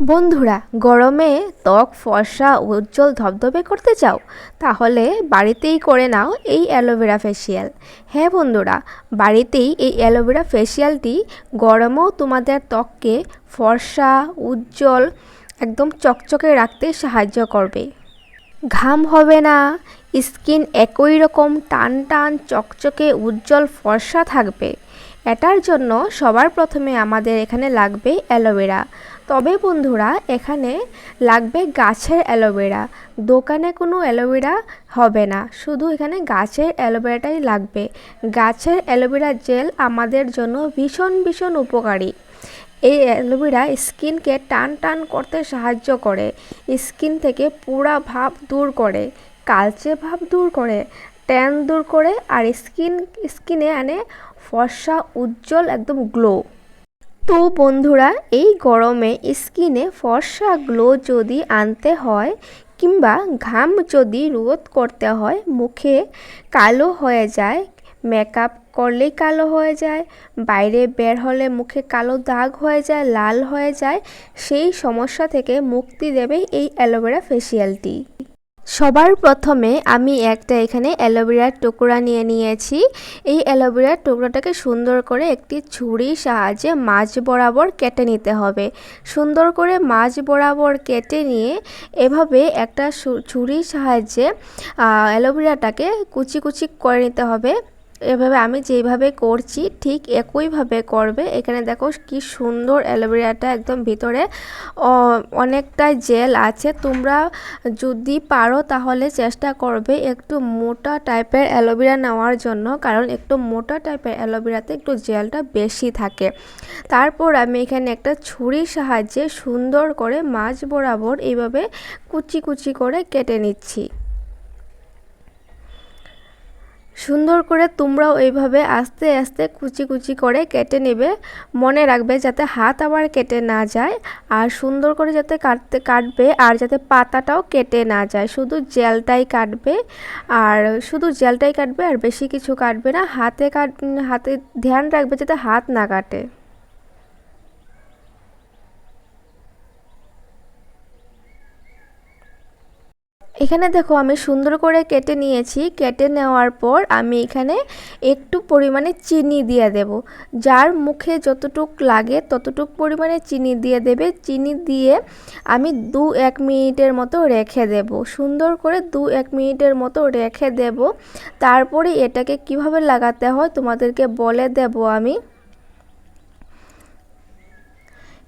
বন্ধুরা, গরমে ত্বক ফর্সা উজ্জ্বল ধবধবে করতে চাও? তাহলে বাড়িতেই করে নাও এই অ্যালোভেরা ফেসিয়াল। হ্যাঁ বন্ধুরা, বাড়িতেই এই অ্যালোভেরা ফেসিয়ালটি গরমেও তোমাদের ত্বককে ফর্সা উজ্জ্বল একদম চকচকে রাখতে সাহায্য করবে। ঘাম হবে না, স্কিন একই রকম টান টান চকচকে উজ্জ্বল ফর্সা থাকবে। এটার জন্য সবার প্রথমে আমাদের এখানে লাগবে অ্যালোভেরা। তবে বন্ধুরা, এখানে লাগবে গাছের অ্যালোভেরা। দোকানে কোনো অ্যালোভেরা হবে না, শুধু এখানে গাছের অ্যালোভেরাটাই লাগবে। গাছের অ্যালোভেরা জেল আমাদের জন্য ভীষণ ভীষণ উপকারী। এই অ্যালোভেরা স্কিনকে টান টান করতে সাহায্য করে, স্কিন থেকে পুরা ভাব দূর করে, কালচে ভাব দূর করে, ট্যান দূর করে, আর স্কিনে আনে ফর্সা উজ্জ্বল একদম গ্লো। তো বন্ধুরা, এই গরমে স্কিনে ফর্সা গ্লো যদি আনতে হয় কিংবা ঘাম যদি রোধ করতে হয়, মুখে কালো হয়ে যায়, মেকআপ করলেই কালো হয়ে যায়, বাইরে বের হলে মুখে কালো দাগ হয়ে যায়, লাল হয়ে যায়, সেই সমস্যা থেকে মুক্তি দেবে এই অ্যালোভেরা ফেসিয়ালটি। সবার প্রথমে আমি একটা এখানে অ্যালোভেরার টুকরা নিয়ে নিয়েছি। এই অ্যালোভেরার টুকরাটাকে সুন্দর করে একটি ছুরির সাহায্যে মাঝ বরাবর কেটে নিতে হবে। সুন্দর করে মাঝ বরাবর কেটে নিয়ে এভাবে একটা ছুরির সাহায্যে অ্যালোভেরাটাকে কুচি কুচি করে নিতে হবে। এভাবে আমি যেইভাবে করছি ঠিক একইভাবে করবে। এখানে দেখো কি সুন্দর অ্যালোভেরাটা, একদম ভিতরে অনেকটা জেল আছে। তোমরা যদি পারো তাহলে চেষ্টা করবে একটু মোটা টাইপের অ্যালোভেরা নেওয়ার জন্য, কারণ একটু মোটা টাইপের অ্যালোভেরাতে একটু জেলটা বেশি থাকে। তারপর আমি এখানে একটা ছুরির সাহায্যে সুন্দর করে মাঝ বরাবর এইভাবে কুচি কুচি করে কেটে নিচ্ছি। সুন্দর করে তোমরাও এইভাবে আস্তে আস্তে কুচি কুচি করে কেটে নেবে। মনে রাখবে যাতে হাত আবার কেটে না যায়, আর সুন্দর করে যাতে কাটবে, আর যাতে পাতাটাও কেটে না যায়, শুধু জেলটাই কাটবে। আর শুধু জেলটাই কাটবে, আর বেশি কিছু কাটবে না। হাতে ধ্যান রাখবে যাতে হাত না কাটে। এখানে দেখো আমি সুন্দর করে কেটে নিয়েছি। কেটে নেওয়ার পর আমি এখানে একটু পরিমাণে চিনি দিয়ে দেব। যার মুখে যতটুক লাগে ততটুক পরিমাণে চিনি দিয়ে দেবে। চিনি দিয়ে আমি 2-1 মিনিটের মতো রেখে দেব। সুন্দর করে 2-1 মিনিটের মতো রেখে দেব। তারপরে এটাকে কিভাবে লাগাতে হয় তোমাদেরকে বলে দেব আমি।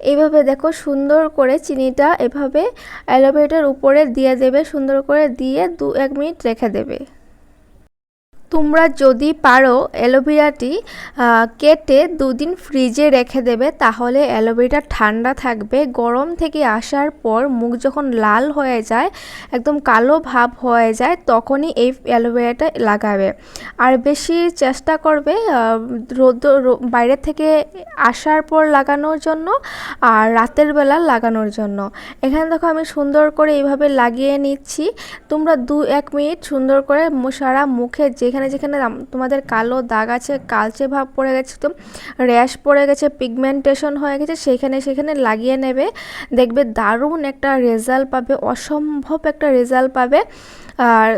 এইভাবে দেখো সুন্দর করে চিনিটা এভাবে অ্যালোভেরাটার উপরে দিয়ে দেবে, সুন্দর করে দিয়ে 2-1 মিনিট রেখে দেবে। তোমরা যদি পারো অ্যালোভেরাটি কেটে 2 দিন ফ্রিজে রেখে দেবে, তাহলে অ্যালোভেরাটা ঠান্ডা থাকবে। গরম থেকে আসার পর মুখ যখন লাল হয়ে যায়, একদম কালো ভাব হয়ে যায়, তখনই এই অ্যালোভেরাটা লাগাবে। আর বেশি চেষ্টা করবে বাইরে থেকে আসার পর লাগানোর জন্য, আর রাতের বেলা লাগানোর জন্য। এখানে দেখো আমি সুন্দর করে এইভাবে লাগিয়ে নিচ্ছি। তোমরা 2-1 মিনিট সুন্দর করে সারা মুখে যেখানে যেখানে তোমাদের কালো দাগ আছে, কালচে ভাব পড়ে গেছে, তো র্যাশ পড়ে গেছে, পিগমেন্টেশন হয়ে গেছে, সেখানে লাগিয়ে নেবে। দেখবে দারুণ একটা রেজাল্ট পাবে, অসম্ভব একটা রেজাল্ট পাবে। আর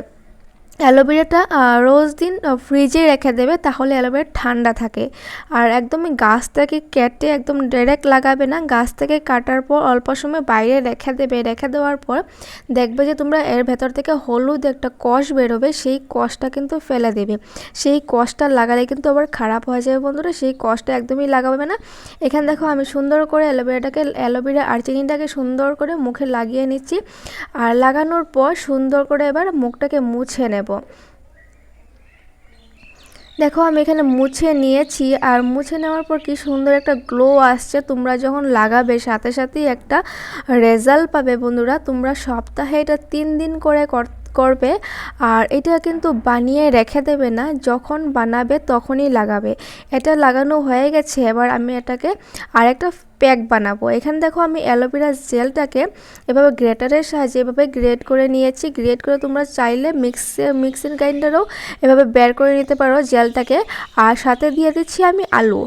অ্যালোভেরাটা রোজ দিন ফ্রিজে রেখে দেবে, তাহলে অ্যালোভেরা ঠান্ডা থাকে। আর একদমই গাছ থেকে কেটে একদম ডাইরেক্ট লাগাবে না। গাছ থেকে কাটার পর অল্প সময় বাইরে রেখে দেবে। রেখে দেওয়ার পর দেখবে যে তোমরা এর ভেতর থেকে হলুদ একটা কষ বেরোবে, সেই কষটা কিন্তু ফেলে দেবে। সেই কষটা লাগালে কিন্তু আবার খারাপ হয়ে যাবে বন্ধুরা, সেই কষটা একদমই লাগাবে না। এখানে দেখো আমি সুন্দর করে অ্যালোভেরা আর চিনিটাকে সুন্দর করে মুখে লাগিয়ে নিচ্ছি। আর লাগানোর পর সুন্দর করে এবার মুখটাকে মুছে নেব। দেখো আমি এখানে মুছে নিয়েছি, আর মুছে নেওয়ার পর কি সুন্দর একটা গ্লো আসছে। তোমরা যখন লাগাবে সাথে সাথেই একটা রেজাল্ট পাবে বন্ধুরা। তোমরা সপ্তাহে এটা 3 দিন করে করবে। আর এটা কিন্তু বানিয়ে রেখে দেবে না, যখন বানাবে তখনই লাগাবে। এটা লাগানো হয়ে গেছে, এবার আমি এটাকে আরেকটা প্যাক বানাবো। এখানে দেখো আমি অ্যালোভেরা জেলটাকে এভাবে গ্রেটারের সাহায্যে এভাবে গ্রেট করে নিয়েছি। গ্রেট করে তোমরা চাইলে মিক্সিং গ্রাইন্ডারেও এভাবে বের করে নিতে পারো জেলটাকে। আর সাথে দিয়ে দিচ্ছি আমি আলু।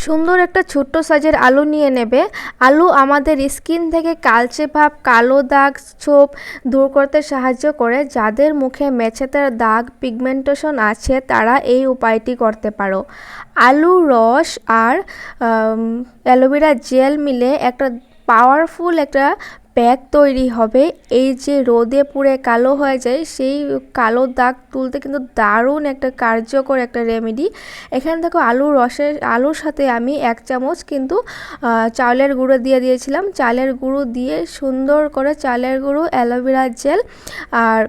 সুন্দর একটা ছোট্ট সাইজের আলু নিয়ে নেবে। আলু আমাদের স্কিন থেকে কালচে ভাব, কালো দাগ, ছোপ দূর করতে সাহায্য করে। যাদের মুখে মেছেতার দাগ, পিগমেন্টেশন আছে তারা এই উপায়টি করতে পারো। আলু রস আর অ্যালোভেরা জেল মিলে একটা পাওয়ারফুল একটা প্যাক তৈরি হবে। এই যে রোদে পুড়ে কালো হয়ে যায় সেই কালো দাগ তুলতে কিন্তু দারুণ একটা কার্যকর একটা রেমেডি। এখানে দেখো আলুর সাথে আমি 1 চামচ কিন্তু চালের গুঁড়ো দিয়ে দিয়েছিলাম। চালের গুঁড়ো দিয়ে সুন্দর করে চালের গুঁড়ো, অ্যালোভেরা জেল আর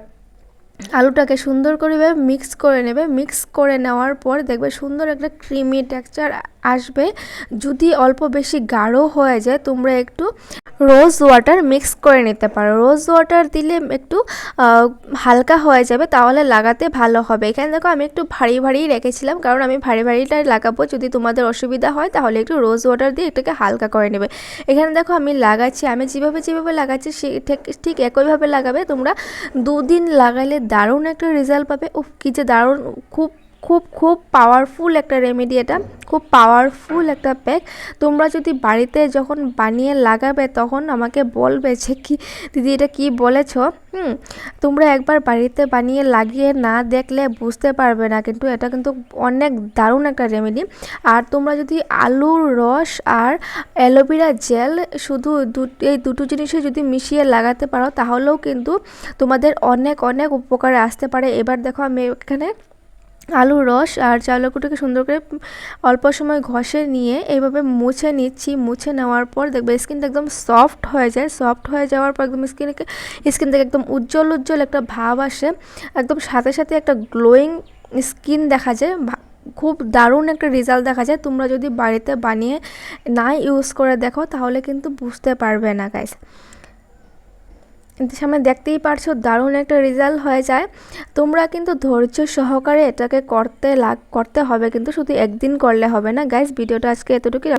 আলুটাকে সুন্দর করে মিক্স করে নেবে। মিক্স করে নেওয়ার পর দেখবে সুন্দর একটা ক্রিমি টেক্সচার আসবে। যদি অল্প বেশি গাঢ় হয়ে যায় তোমরা একটু রোজ ওয়াটার মিক্স করে নিতে পারো। রোজ ওয়াটার দিলে একটু হালকা হয়ে যাবে, তাহলে লাগাতে ভালো হবে। এখানে দেখো আমি একটু ভারী ভারী রেখেছিলাম, কারণ আমি ভারীটাই লাগাবো। যদি তোমাদের অসুবিধা হয় তাহলে একটু রোজ ওয়াটার দিয়ে এটাকে হালকা করে নেবে। এখানে দেখো আমি লাগাচ্ছি, আমি যেভাবে লাগাচ্ছি ঠিক একইভাবে লাগাবে। তোমরা 2 দিন লাগালে দারুণ একটা রেজাল্ট পাবে। কি যে দারুণ, খুব খুব খুব পাওয়ারফুল একটা রেমেডি, এটা খুব পাওয়ারফুল একটা প্যাক। তোমরা যদি বাড়িতে যখন বানিয়ে লাগাবে তখন আমাকে বলবে যে কি দিদি এটা কি বলেছ। তোমরা একবার বাড়িতে বানিয়ে লাগিয়ে না দেখলে বুঝতে পারবে না, কিন্তু এটা কিন্তু অনেক দারুণ একটা রেমেডি। আর তোমরা যদি আলুর রস আর অ্যালোভেরা জেল শুধু এই দুটো জিনিসই যদি মিশিয়ে লাগাতে পারো তাহলেও কিন্তু তোমাদের অনেক অনেক উপকারে আসতে পারে। এবার দেখো আমি এখানে আলুর রস আর চালের গুঁড়োকে সুন্দর করে অল্প সময় ঘষে নিয়ে এইভাবে মুছে নিচ্ছি। মুছে নেওয়ার পর দেখবে স্কিনটা একদম সফট হয়ে যায়। সফট হয়ে যাওয়ার পর একদম স্কিন থেকে একদম উজ্জ্বল একটা ভাব আসে। একদম সাথে একটা গ্লোয়িং স্কিন দেখা যায়। খুব দারুণ একটা রেজাল্ট দেখা যায়। তোমরা যদি বাড়িতে বানিয়ে না ইউজ করে দেখো তাহলে কিন্তু বুঝতে পারবে না গাইস। সামনে দেখতেই পারছো দারুণ একটা রেজাল্ট হয়ে যায়। তোমরা কিন্তু ধৈর্য সহকারে এটাকে করতে হবে, কিন্তু শুধু একদিন করলে হবে না গাইস। ভিডিওটা আজকে এতটুকুই।